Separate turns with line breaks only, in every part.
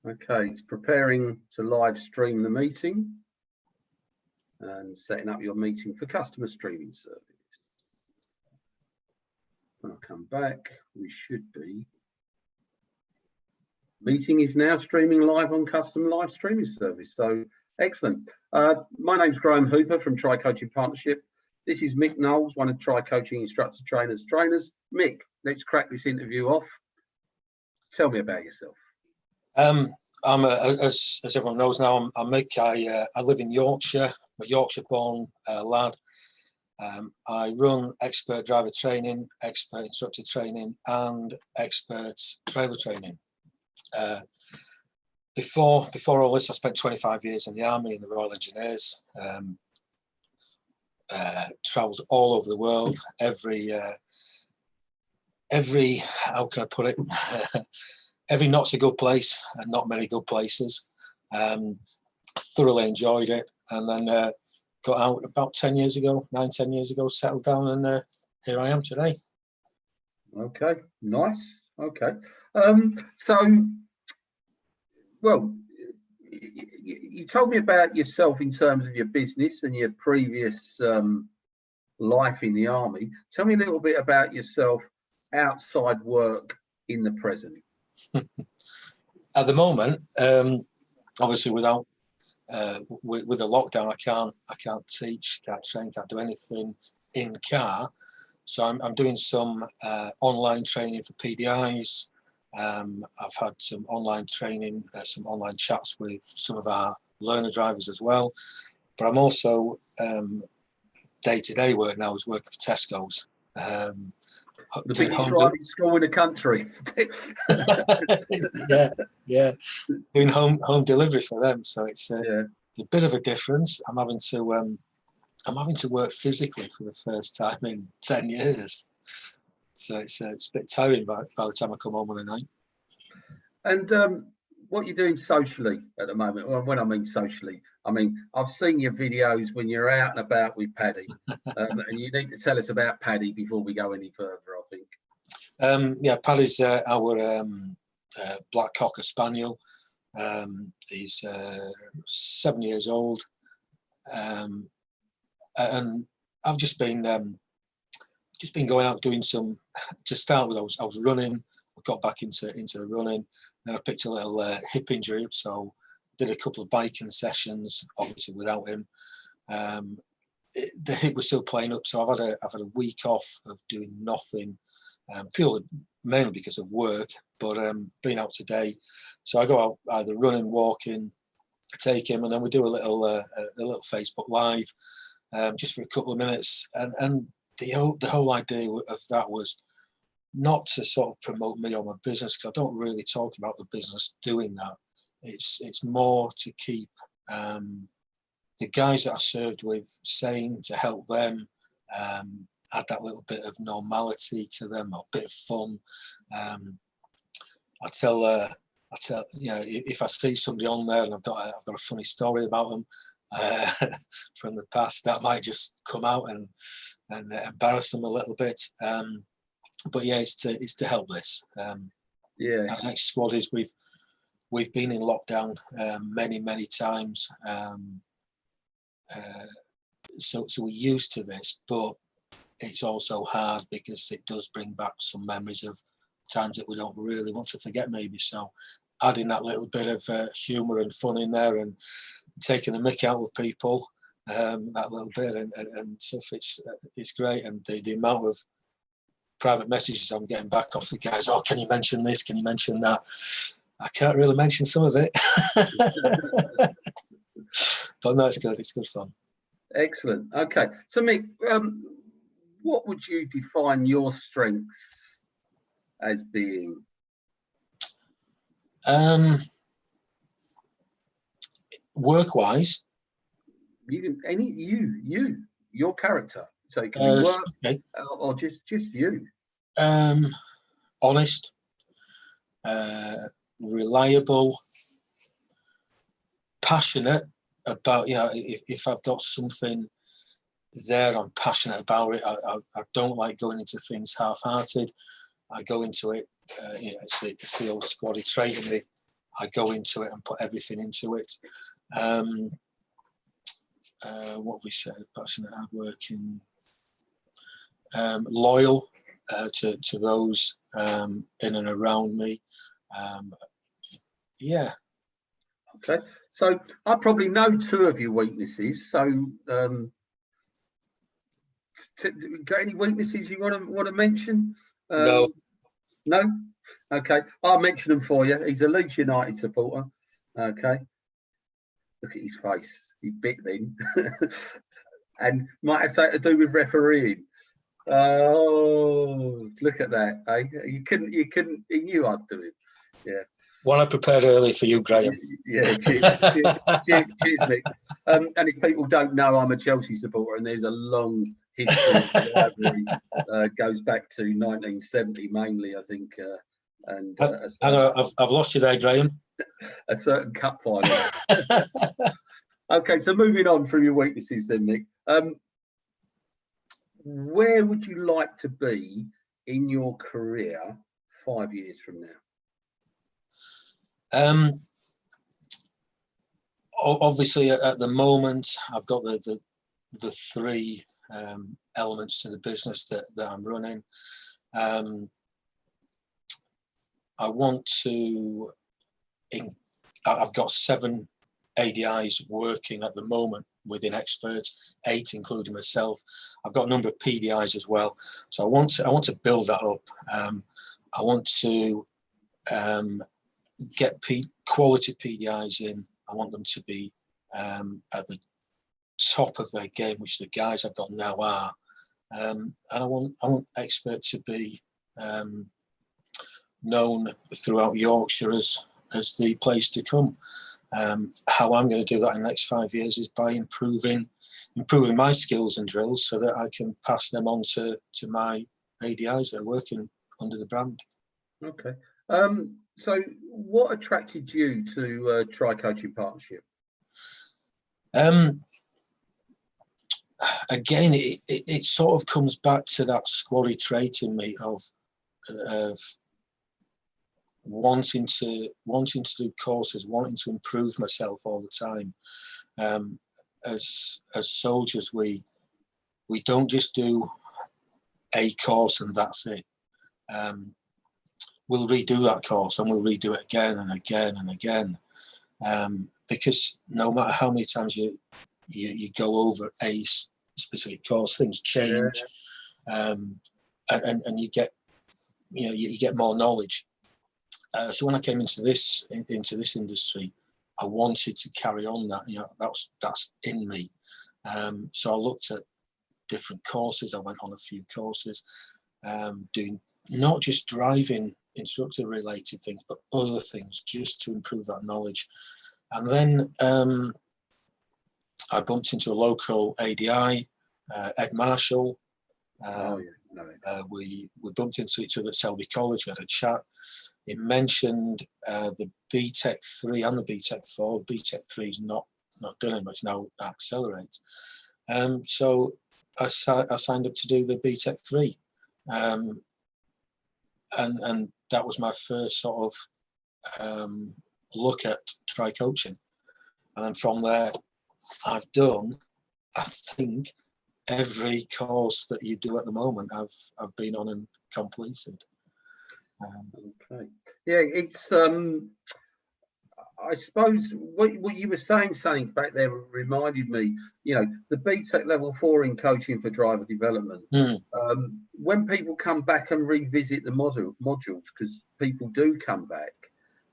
Okay, it's preparing to live stream the meeting and setting up your meeting for customer streaming service. When I come back, we should be. Meeting is now streaming live on custom live streaming service. So excellent. My name's Graham Hooper from Tri Coaching Partnership. This is Mick Knowles, one of Tri Coaching Instructor Trainers. Mick, let's crack this interview off. Tell me about yourself.
As everyone knows now, I'm Mick. I live in Yorkshire. I'm a Yorkshire-born lad. I run Xpert Driver Training, Xpert Instructor Training, and Xpert Driver Training. Before all this, I spent 25 years in the Army in the Royal Engineers. Travelled all over the world. Every how can I put it? Every not's a good place, and not many good places. Thoroughly enjoyed it, and then got out about 10 years ago, 9-10 years ago, settled down, and here I am today.
Okay, nice. Okay, well, you told me about yourself in terms of your business and your previous life in the Army. Tell me a little bit about yourself outside work in the present.
At the moment, obviously with the lockdown, I can't teach, can't train, can't do anything in car. So I'm doing some online training for PDIs. I've had some online training, some online chats with some of our learner drivers as well. But I'm also day-to-day work now is working for Tesco's.
The biggest driving school in the country.
yeah, doing home delivery for them. So it's a bit of a difference. I'm having to work physically for the first time in 10 years. So it's a bit tiring by the time I come home on a night.
And what you're doing socially at the moment? Well, when I mean socially, I mean I've seen your videos when you're out and about with Paddy, and you need to tell us about Paddy before we go any further, I think.
Yeah, Paddy's our black cocker spaniel. He's 7 years old, and I've just been going out doing some. To start with, I was running. I got back into the running. Then I picked a little hip injury up, so did a couple of biking sessions, obviously without him. The hip was still playing up, so I've had a week off of doing nothing, purely mainly because of work. But being out today, so I go out either running, walking, take him, and then we do a little Facebook Live, just for a couple of minutes. And the whole idea of that was not to sort of promote me or my business, because I don't really talk about the business doing that. It's more to keep the guys that I served with sane, to help them add that little bit of normality to them, or a bit of fun. I tell you know, if I see somebody on there and I've got a funny story about them from the past, that might just come out and embarrass them a little bit. But yeah, it's to help this.
Yeah.
Our next squad is we've been in lockdown many times, so we're used to this, but it's also hard because it does bring back some memories of times that we don't really want to forget, maybe. So adding that little bit of humour and fun in there, and taking the mick out of people, that little bit and stuff, it's great. And the amount of private messages I'm getting back off the guys, oh, can you mention this, can you mention that? I can't really mention some of it. But no, it's good fun.
Excellent. Okay, so Mick, what would you define your strengths as being?
Work-wise,
You can your character. So it can be work, okay, or just you.
Honest, reliable, passionate about, you know, if I've got something there, I'm passionate about it. I don't like going into things half-hearted. I go into it, you know, it's the old squaddy trait in me. I go into it and put everything into it. What have we said? Passionate, hardworking, loyal to those in and around me. Yeah.
Okay, so I probably know two of your weaknesses. So, got any weaknesses you want to mention?
No.
No. Okay, I'll mention them for you. He's a Leeds United supporter. Okay, look at his face. He's bit then, and might have something to do with refereeing. Oh, look at that! Eh? You couldn't. He knew I'd do it. Yeah.
One I prepared early for you, Graham.
Yeah, cheers, Mick. And if people don't know, I'm a Chelsea supporter, and there's a long history of rivalry. Goes back to 1970 mainly, I think.
I've lost you there, Graham.
A certain cup final. Okay, so moving on from your weaknesses then, Mick. Where would you like to be in your career 5 years from now?
Obviously, at the moment, I've got the three elements to the business that I'm running. I want to. I've got 7 ADIs working at the moment within Xpert, 8 including myself. I've got a number of PDIs as well, so I want to build that up. I want to get quality PDIs in. I want them to be at the top of their game, which the guys I've got now are. And I want Xpert to be known throughout Yorkshire as the place to come. How I'm going to do that in the next 5 years is by improving my skills and drills so that I can pass them on to my ADIs that are working under the brand. Okay.
So what attracted you to Tri Coaching Partnership?
Again, it sort of comes back to that squaddy trait in me of wanting to do courses, wanting to improve myself all the time. As soldiers, we don't just do a course and that's it. We'll redo that course and we'll redo it again and again and again, because no matter how many times you go over a specific course, things change, and you get more knowledge. So when I came into this industry, I wanted to carry on that. That's in me. So I looked at different courses. I went on a few courses, doing not just driving instructor related things, but other things just to improve that knowledge. And then I bumped into a local ADI, Ed Marshall. We bumped into each other at Selby College. We had a chat. He mentioned the BTEC 3 and the BTEC 4. BTEC 3 is not done it much now. Accelerate. So I signed up to do the BTEC 3, and that was my first sort of look at tri-coaching. And then from there, I've done, I think, every course that you do at the moment I've been on and completed.
Okay. Yeah, it's I suppose what you were saying something back there reminded me, the BTEC level 4 in coaching for driver development. When people come back and revisit the modules, because people do come back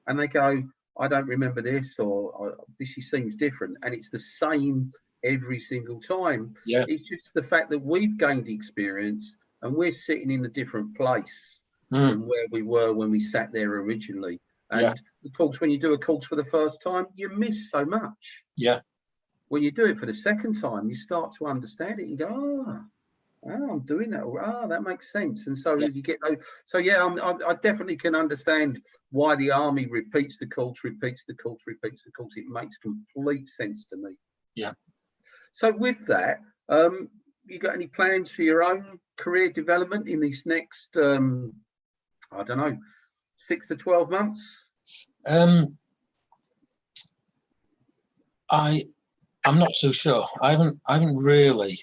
and they go, I don't remember this, or this seems different, and it's the same every single time.
Yeah.
It's just the fact that we've gained experience and we're sitting in a different place from where we were when we sat there originally. And of course, when you do a course for the first time, you miss so much.
Yeah.
When you do it for the second time, you start to understand it and go, I'm doing that. That makes sense. And so as you get those, I definitely can understand why the army repeats the course. It makes complete sense to me.
Yeah.
So with that, you got any plans for your own career development in these next, 6 to 12 months?
I'm not too sure. I haven't really.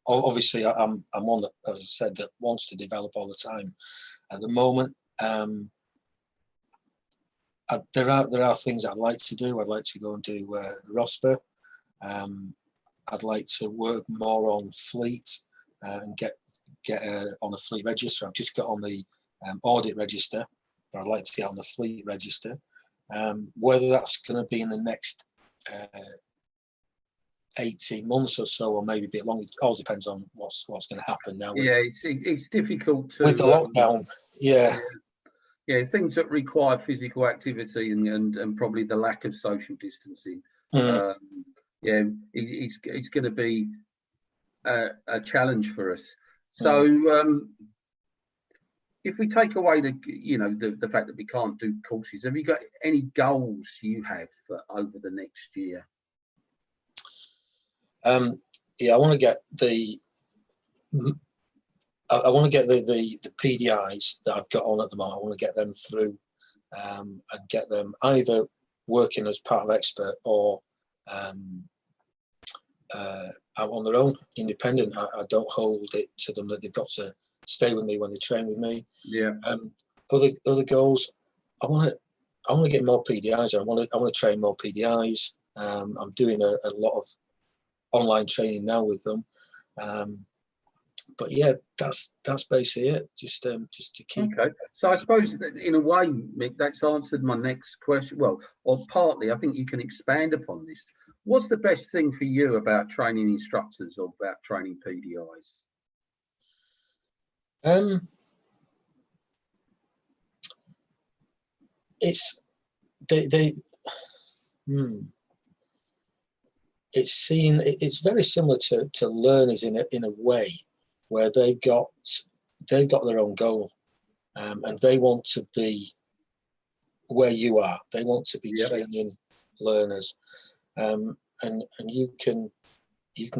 Obviously, I'm one that, as I said, that wants to develop all the time. At the moment, there are things I'd like to do. I'd like to go and do ROSPA. I'd like to work more on fleet and get on the fleet register. I've just got on the ORDIT register, but I'd like to get on the fleet register. Whether that's going to be in the next 18 months or so, or maybe a bit longer, it all depends on what's going to happen now.
Yeah, it's difficult to,
with the lockdown. Yeah.
Yeah, things that require physical activity and probably the lack of social distancing. Yeah, it's going to be a challenge for us. So if we take away the fact that we can't do courses, have you got any goals you have for over the next year?
Yeah, I want to get the PDIs that I've got on at the moment. I want to get them through and get them either working as part of Xpert or out on their own, independent. I don't hold it to them that they've got to stay with me when they train with me.
Yeah.
Other goals, I want to get more PDIs. I want to train more PDIs. I'm doing a lot of online training now with them. But yeah, that's basically it. Just to keep.
Okay. So I suppose that in a way, Mick, that's answered my next question. Well, or partly. I think you can expand upon this. What's the best thing for you about training instructors or about training PDIs?
It's it's very similar to learners in a way, where they've got their own goal, and they want to be where you are. They want to be training learners, and you can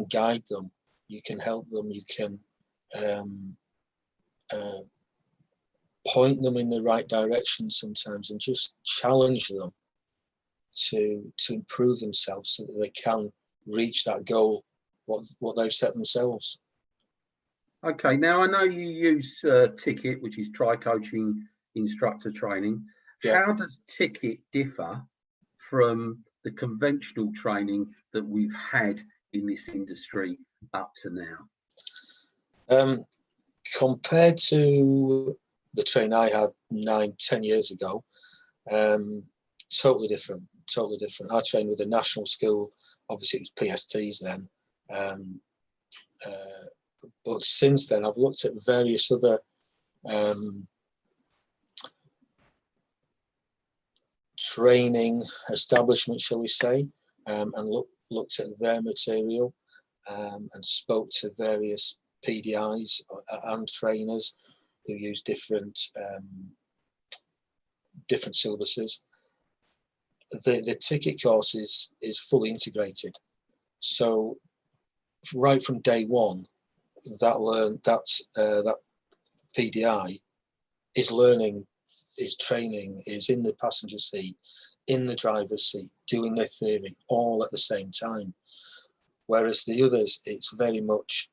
guide them, you can help them, you can point them in the right direction sometimes, and just challenge them to improve themselves so that they can reach that goal, what they've set themselves.
Okay, now I know you use Ticket, which is Coaching Instructor Training.
Yeah.
How does Ticket differ from the conventional training that we've had in this industry up to now?
Compared to the train I had 9-10 years ago, totally different. I trained with a national school. Obviously it was PSTs then, but since then I've looked at various other training establishments, shall we say, and looked at their material, and spoke to various PDIs and trainers who use different syllabuses. The Ticket course is fully integrated, so right from day one, that PDI is learning, is training, is in the passenger seat, in the driver's seat, doing their theory all at the same time. Whereas the others, it's very much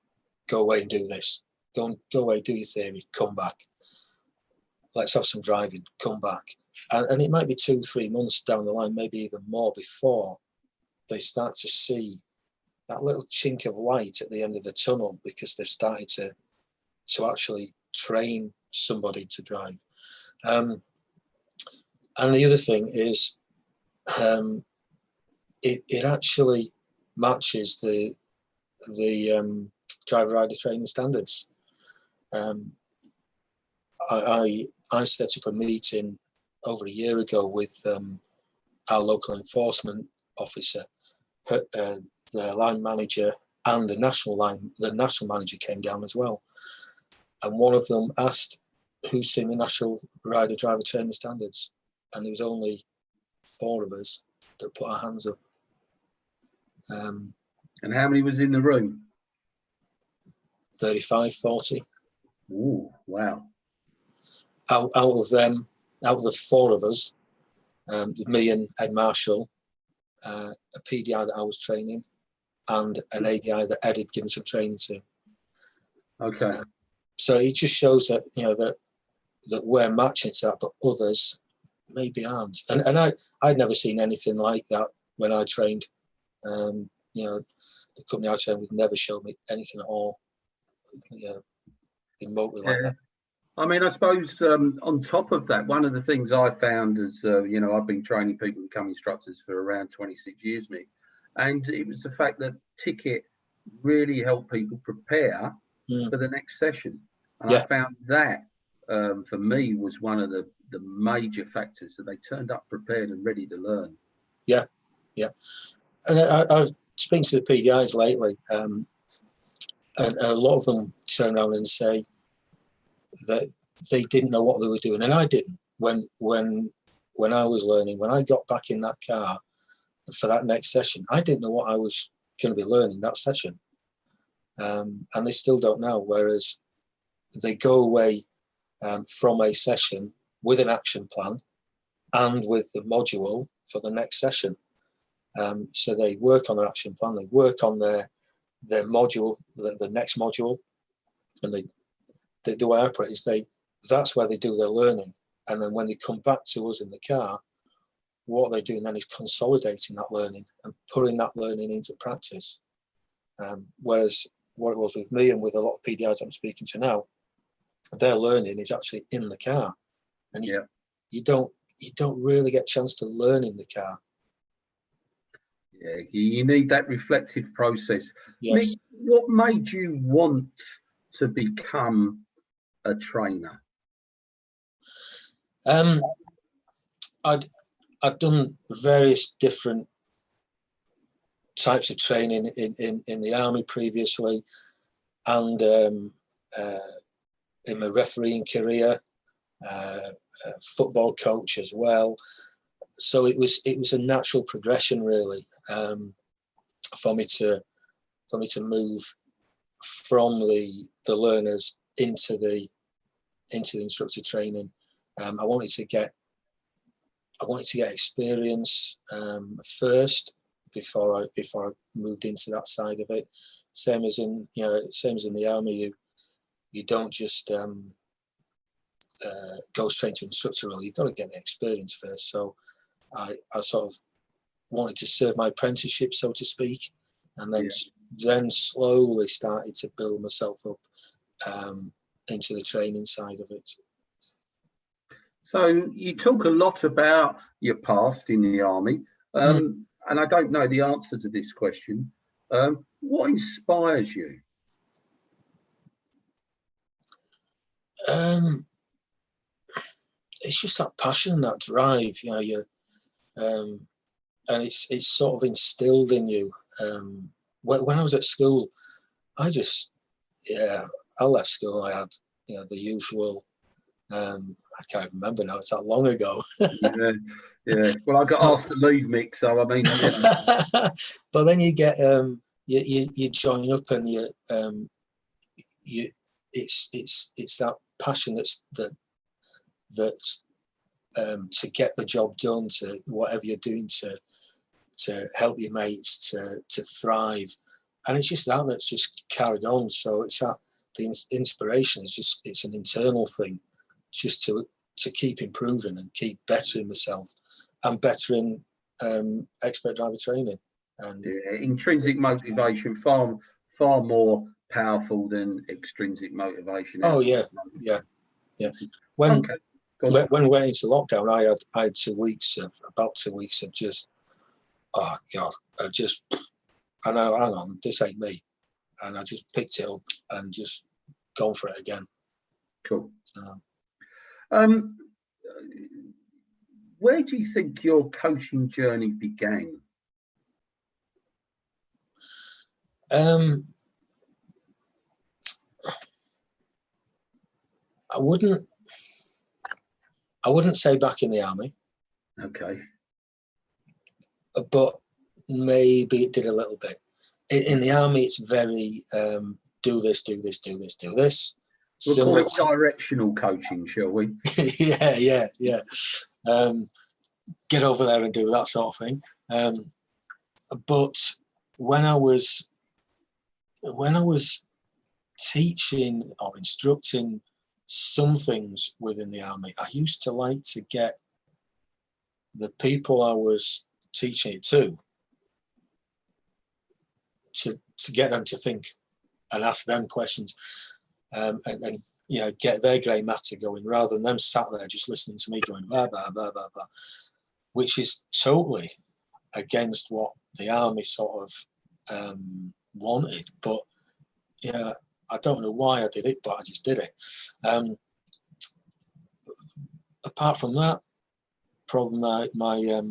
go away and do this, go away, do your theory, come back, let's have some driving, come back. And it might be 2-3 months down the line, maybe even more, before they start to see that little chink of light at the end of the tunnel, because they've started to actually train somebody to drive. And the other thing is, it actually matches the driver rider training standards. I set up a meeting over a year ago with our local enforcement officer, the line manager, and the national manager came down as well. And one of them asked, who's seen the national rider driver training standards? And there was only 4 of us that put our hands up.
And how many was in the room?
35, 40.
Ooh, wow.
Out of the 4 of us, me and Ed Marshall, a PDI that I was training, and an ADI that Ed had given some training to.
Okay.
So it just shows that, you know, that we're matching to that, but others maybe aren't. And I'd never seen anything like that when I trained. You know, the company I trained would never show me anything at all, you know, remotely like that.
I mean, I suppose on top of that, one of the things I found is, you know, I've been training people to become instructors for around 26 years, Mick, and it was the fact that Ticket really helped people prepare for the next session. And I found that for me was one of the major factors, that they turned up prepared and ready to learn. Yeah, yeah.
And I've speaking to the PDIs lately, and a lot of them turn around and say that they didn't know what they were doing, and I didn't when I was learning. When I got back in that car for that next session, I didn't know what I was going to be learning that session, and they still don't know. Whereas they go away from a session with an action plan and with the module for the next session. So they work on their action plan, they work on their module, the next module, and the way I put it is that's where they do their learning. And then when they come back to us in the car, what they're doing then is consolidating that learning and putting that learning into practice. Whereas what it was with me and with a lot of PDIs I'm speaking to now, their learning is actually in the car, and you don't really get a chance to learn in the car.
Yeah, you need that reflective process.
Yes.
Mick, what made you want to become a trainer?
I'd done various different types of training in the army previously, and in my refereeing career, football coach as well. So it was a natural progression, really, for me to move from the learners into the instructor training. I wanted to get experience first before I moved into that side of it. Same as in the army, you don't just go straight to instructor role. You've got to get the experience first. So I sort of wanted to serve my apprenticeship, so to speak, and then slowly started to build myself up into the training side of it. So
you talk a lot about your past in the army, and I don't know the answer to this question. What inspires you?
It's just that passion, that drive, you know. And it's sort of instilled in you. When I was at school, I left school. I had, you know, the usual. I can't remember now. It's that long ago.
yeah. Well, I got asked to leave, Mick. So I mean, you know.
But then you get you join up, and it's that passion that's to get the job done, to whatever you're doing, to help your mates to thrive, and it's just that's just carried on. So it's that the inspiration is it's an internal thing, just to keep improving and keep bettering myself and bettering Xpert Driver Training. And
intrinsic motivation far more powerful than extrinsic motivation.
Oh yeah. When we went into lockdown, I had 2 weeks of just, oh God, I know, hang on, this ain't me, and I just picked it up and just gone for it again.
Cool. Where do you think your coaching journey began?
I wouldn't say back in the army.
Okay.
But maybe it did a little bit. In the army, it's very do this, do this, do this, do this.
We'll call it directional coaching, shall we?
yeah. Get over there and do that sort of thing. But when I was teaching or instructing some things within the army, I used to like to get the people I was teaching it to get them to think and ask them questions, and you know, get their grey matter going, rather than them sat there just listening to me going blah blah blah blah blah, which is totally against what the army sort of wanted. But yeah, I don't know why I did it, but I just did it. Apart from that, probably my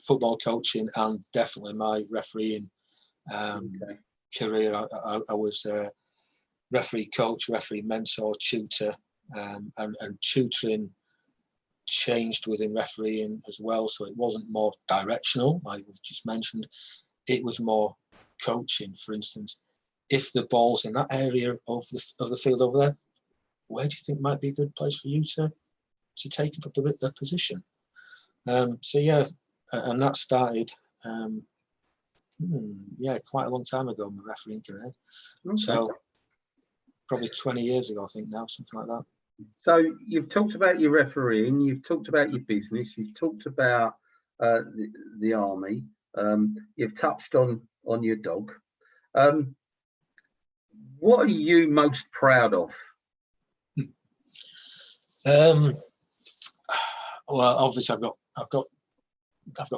football coaching and definitely my refereeing career. I was a referee coach, referee mentor, tutor, and tutoring changed within refereeing as well. So it wasn't more directional, like we've just mentioned. It was more coaching. For instance, if the ball's in that area of the field over there, where do you think might be a good place for you to take up a position? So yeah, and that started quite a long time ago, my refereeing career. Okay. So probably 20 years ago, I think now, something like that.
So you've talked about your refereeing, you've talked about your business, you've talked about the army, you've touched on your dog. What are you most proud of?
Well, obviously I've got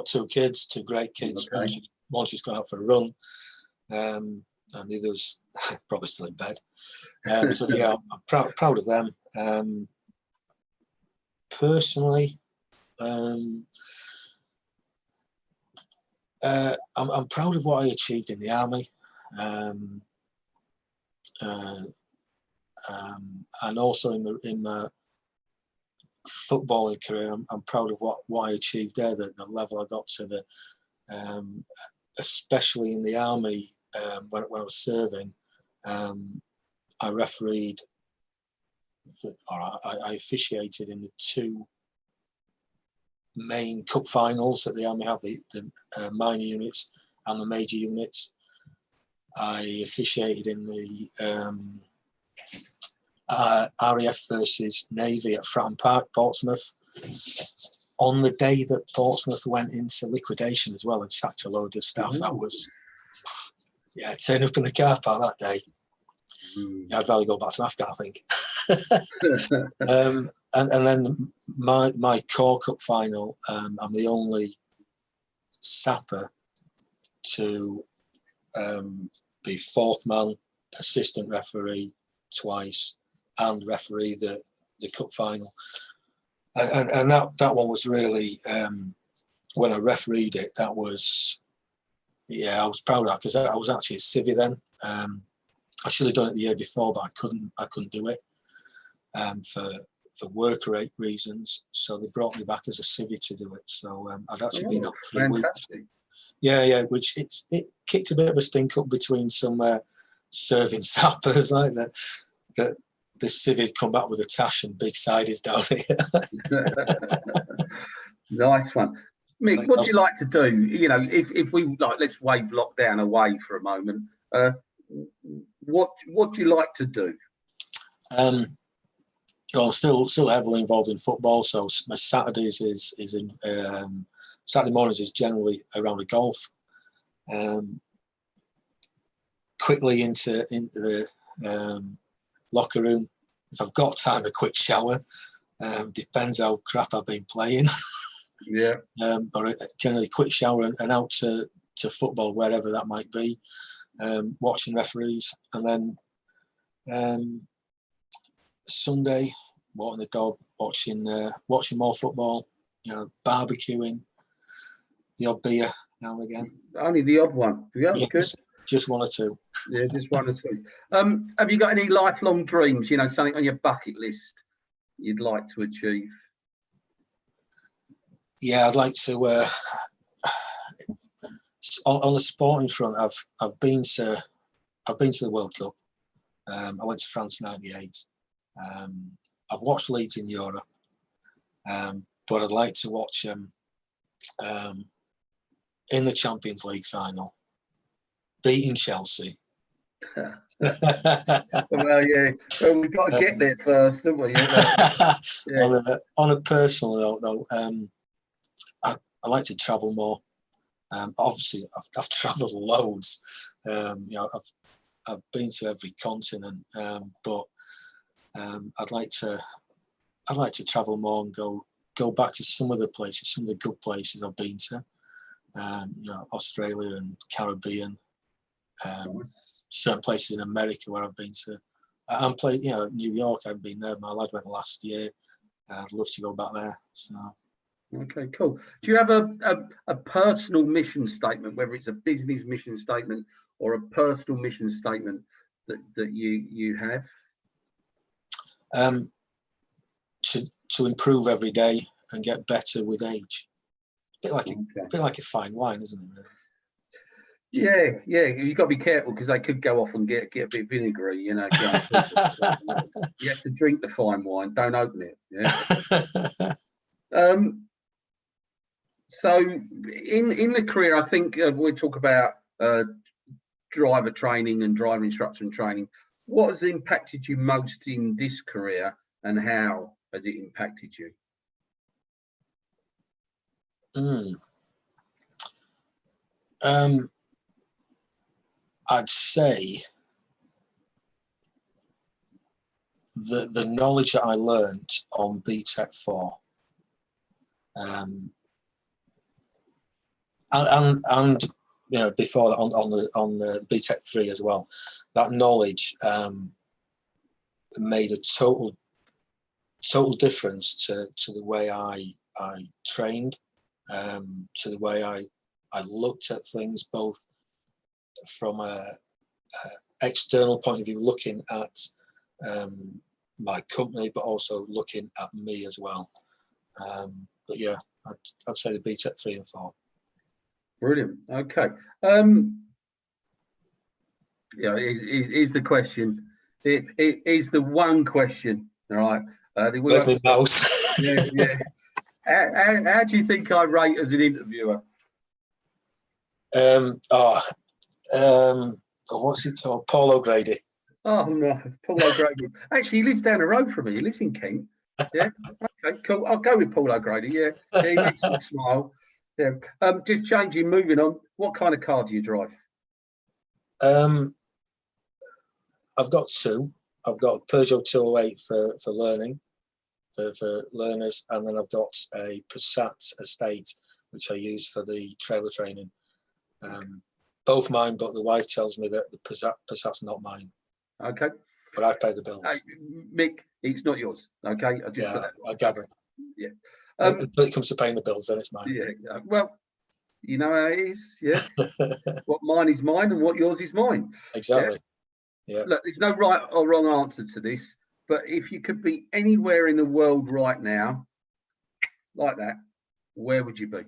2 kids, 2 great kids. Okay. One's just gone out for a run, and the other's probably still in bed. So yeah, I'm proud of them. Personally, I'm proud of what I achieved in the army, and also in my footballing career. I'm proud of what I achieved there, the level I got to, especially in the army. When I was serving, I refereed, I officiated in the 2 main cup finals that the army have, the minor units and the major units. I officiated in the RAF versus Navy at Fratton Park, Portsmouth, on the day that Portsmouth went into liquidation as well and sacked a load of staff. Mm-hmm. That was, turn up in the car park that day. Yeah, I'd rather go back to Afghan, I think. And then my Corps Cup final, I'm the only sapper to be 4th man, assistant referee twice, and referee the cup final. And that one was really, when I refereed it, that was, I was proud of that, because I was actually a civvy then. I should have done it the year before, but I couldn't do it for work reasons. So they brought me back as a civvy to do it. So I'd actually been out 3 weeks. Yeah, which it kicked a bit of a stink up between some serving sappers like that the civvy come back with a tash and big sides down here.
Nice one. Mick, what do you like to do? You know, if we let's wave lockdown away for a moment. What do you like to do? Well,
I'm still heavily involved in football. So my Saturdays is in Saturday mornings is generally around the golf. Quickly into the locker room. If I've got time, a quick shower. Depends how crap I've been playing.
Yeah.
But generally, quick shower and out to football, wherever that might be. Watching referees, and then Sunday, walking the dog, watching more football. You know, barbecuing, the odd beer now and again.
Only the odd one. Yeah, good.
Just 1 or 2.
Yeah, just 1 or 2. Have you got any lifelong dreams? You know, something on your bucket list you'd like to achieve?
Yeah, I'd like to. On the sporting front, I've been to the World Cup. I went to France '98. I've watched leagues in Europe, but I'd like to watch in the Champions League final, beating Chelsea.
Well, yeah. Well, we've got to get there first, haven't we? Yeah.
On a personal note, though, I like to travel more. Obviously, I've travelled loads. You know, I've been to every continent, but I'd like to travel more and go back to some of the places, some of the good places I've been to. You know, Australia and Caribbean. Certain places in America where I've been to. You know, New York. I've been there. My lad went last year. I'd love to go back there. So.
Okay, cool. Do you have a personal mission statement, whether it's a business mission statement or a personal mission statement that you have?
To improve every day and get better with age. A bit like a fine wine, isn't it? Really?
Yeah. You've got to be careful because they could go off and get a bit vinegary, you know. You have to drink the fine wine, don't open it. Yeah. So in the career, I think we talk about driver training and driver instruction training. What has impacted you most in this career, and how has it impacted you?
I'd say the knowledge that I learned on BTEC 4, and you know, before that on the BTEC 3 as well, that knowledge made a total difference to the way I trained, to the way I looked at things, both from a external point of view, looking at my company, but also looking at me as well. But yeah, I'd say the BTEC 3 and 4.
Brilliant. Okay. Yeah, here's the question. It is the one question. All right.
Where's my mouse?
Yeah. How do you think I rate as an interviewer?
What's it called? Paul O'Grady.
Oh no, Paul O'Grady. Actually, he lives down the road from me. He lives in Kent. Yeah. Okay, cool. I'll go with Paul O'Grady. Yeah. He makes me smile. Yeah. Just changing, moving on. What kind of car do you drive?
I've got two. I've got a Peugeot 208 for learning, for learners, and then I've got a Passat Estate, which I use for the trailer training. Both mine, but the wife tells me that the Passat's not mine. Okay. But I've paid the bills.
Mick, it's not yours. Okay.
I gather.
Yeah.
When it comes to paying the bills, then it's mine.
Yeah. Well, you know how it is. Yeah. What mine is mine, and what yours is mine.
Exactly. Yeah.
Look, there's no right or wrong answer to this, but if you could be anywhere in the world right now, like that, where would you be?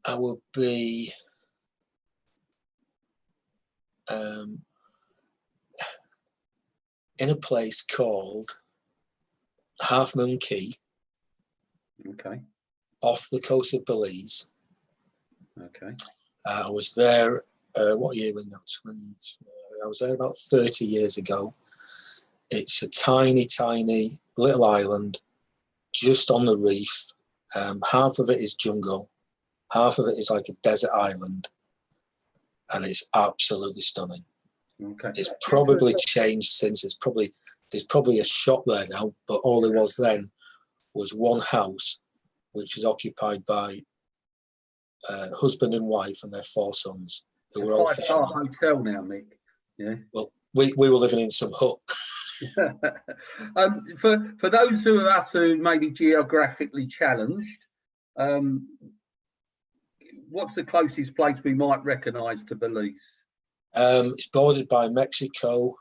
I would be in a place called Half Moon Key.
Okay.
Off the coast of Belize.
Okay.
I was there, what year was that? I was there about 30 years ago. It's a tiny, tiny little island just on the reef. Half of it is jungle, half of it is like a desert island, and it's absolutely stunning.
Okay.
It's probably changed since. There's probably a shop there now, but all there was then was one house, which was occupied by husband and wife and their 4 sons, who were all fishermen.
It's a 5-star hotel now, Mick. Yeah.
Well, we were living in some hut.
For those of us who may be geographically challenged, what's the closest place we might recognise to Belize?
It's bordered by Mexico,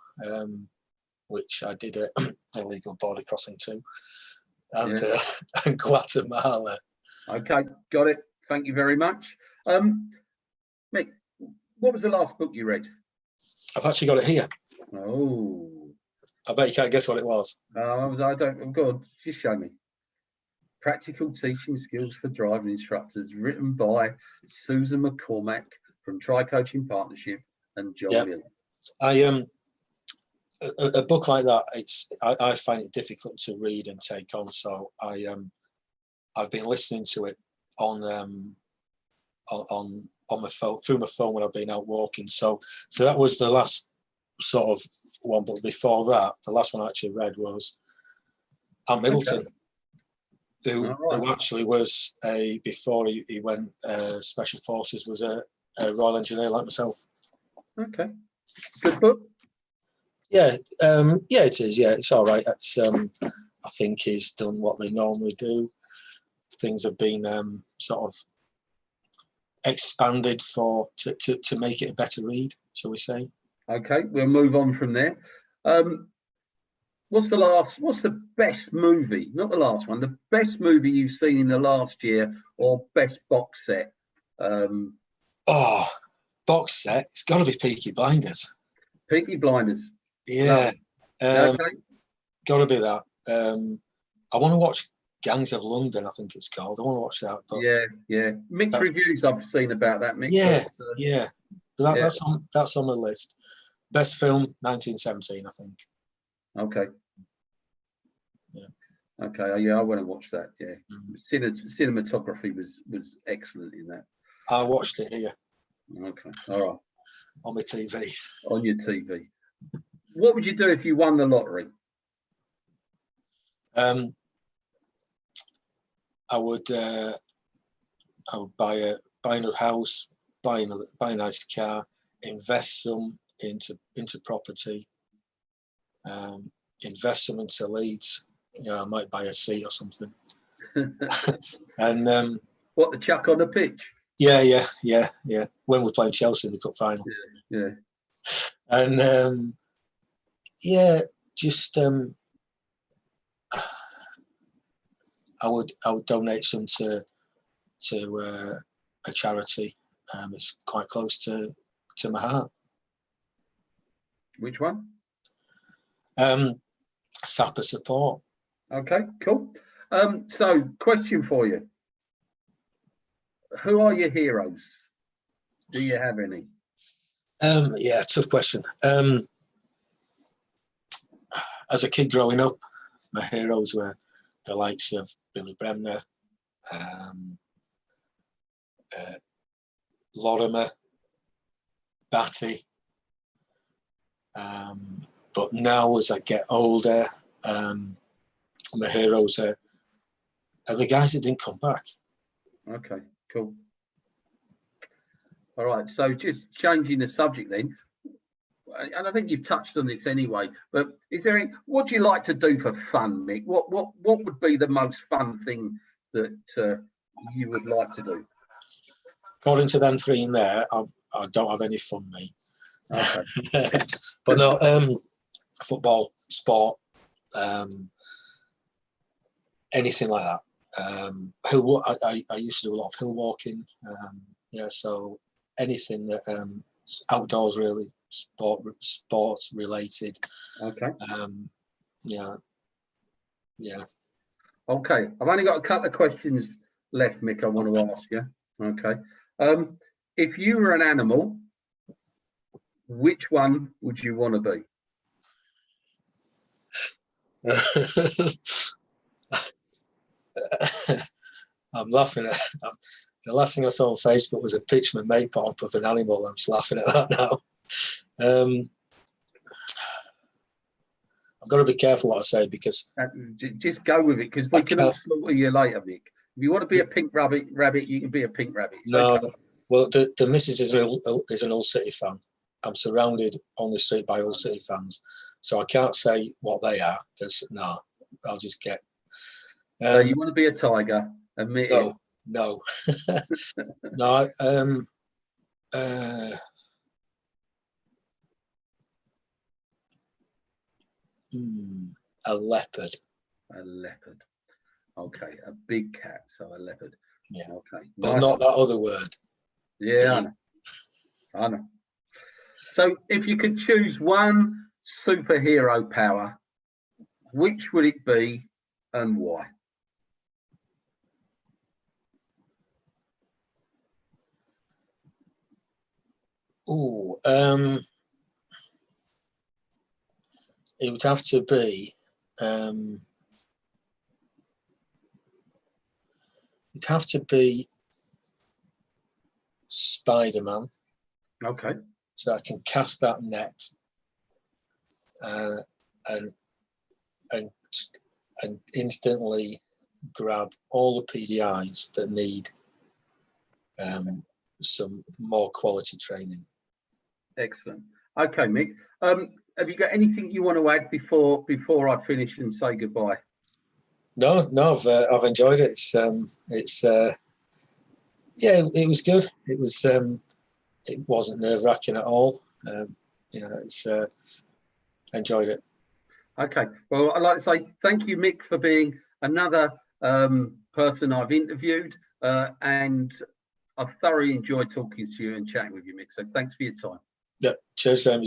which I did an illegal border crossing to, and Guatemala. Okay,
got it. Thank you very much. Mick, what was the last book you read?
I've actually got it here.
Oh.
I bet you can't guess what it was.
I don't. Go on, just show me. Practical Teaching Skills for Driving Instructors, written by Susan McCormack from Tri Coaching Partnership and John
Yeah.
Miller.
A book like that, I find it difficult to read and take on. So I've been listening to it on my phone, through my phone, when I've been out walking. So that was the last sort of one. But before that, the last one I actually read was Ant Middleton, who actually was before he went Special Forces, was a Royal Engineer like myself.
Okay, good book.
Yeah, yeah, it is. Yeah, it's all right. It's, I think he's done what they normally do. Things have been sort of expanded to make it a better read, shall we say? Okay,
we'll move on from there. What's the best movie? Not the last one. The best movie you've seen in the last year, or best box set?
Box set. It's got to be Peaky Blinders.
Peaky Blinders.
Yeah.
Okay.
Got to be that. I want to watch Gangs of London, I think it's called. I want to watch that. But
yeah. Mixed reviews I've seen about that, Mick.
Yeah, yeah. But that's on the list. Best film, 1917, I think.
Okay.
Yeah.
Okay. Yeah, I want to watch that. Yeah. Cinematography was excellent in that.
I watched it here.
Okay. All right.
On my TV.
On your TV. What would you do if you won the lottery?
I would buy another house, buy a nice car, invest some into property, invest some into Leeds. I might buy a seat or something. And
what, the chuck on the pitch?
Yeah. When we're playing Chelsea in the cup final.
Yeah.
And just I would donate some to a charity. It's quite close to my heart.
Which one?
Sapper Support.
Okay, cool. So, question for you: who are your heroes? Do you have any?
Yeah, tough question. As a kid growing up, my heroes were the likes of Billy Bremner, Lorimer, Batty. But now, as I get older, my heroes are the guys that didn't come back. Okay,
cool. All right, so just changing the subject then, and I think you've touched on this anyway, but is there any, what do you like to do for fun, Mick? What would be the most fun thing that you would like to do?
According to them three in there, I don't have any fun, mate.
Okay.
But no, football, sport, anything like that. I used to do a lot of hill walking. So anything that outdoors, really, sports related.
Okay.
Yeah.
Okay, I've only got a couple of questions left, Mick, I want to ask you. Okay. If you were an animal, which one would you want to be?
I'm laughing at the last thing I saw on Facebook was a picture my mate put up of an animal. I'm just laughing at that now. I've got to be careful what I say, because
just go with it, because we can all slaughter you later, Mick. If you want to be a pink rabbit, you can be a pink rabbit.
No. Well, the missus is an Hull City fan. I'm surrounded on the street by Hull City fans, so I can't say what they are, because I'll just get.
So you want to be a tiger? Admit it.
No. No. A leopard.
A leopard. Okay, a big cat, so a leopard.
Yeah.
Okay.
But not that other word.
Yeah, I know. So if you could choose one superhero power, which would it be and why?
Oh, it would have to be. It'd have to be Spider-Man.
Okay.
So I can cast that net and instantly grab all the PDIs that need some more quality training.
Excellent. Okay, Mick. Have you got anything you want to add before I finish and say goodbye?
No, I've enjoyed it. Yeah, it was good. It wasn't nerve-wracking at all. Enjoyed it.
Okay. Well, I'd like to say thank you, Mick, for being another person I've interviewed, and I've thoroughly enjoyed talking to you and chatting with you, Mick. So thanks for your time.
Yeah, cheers, Graham.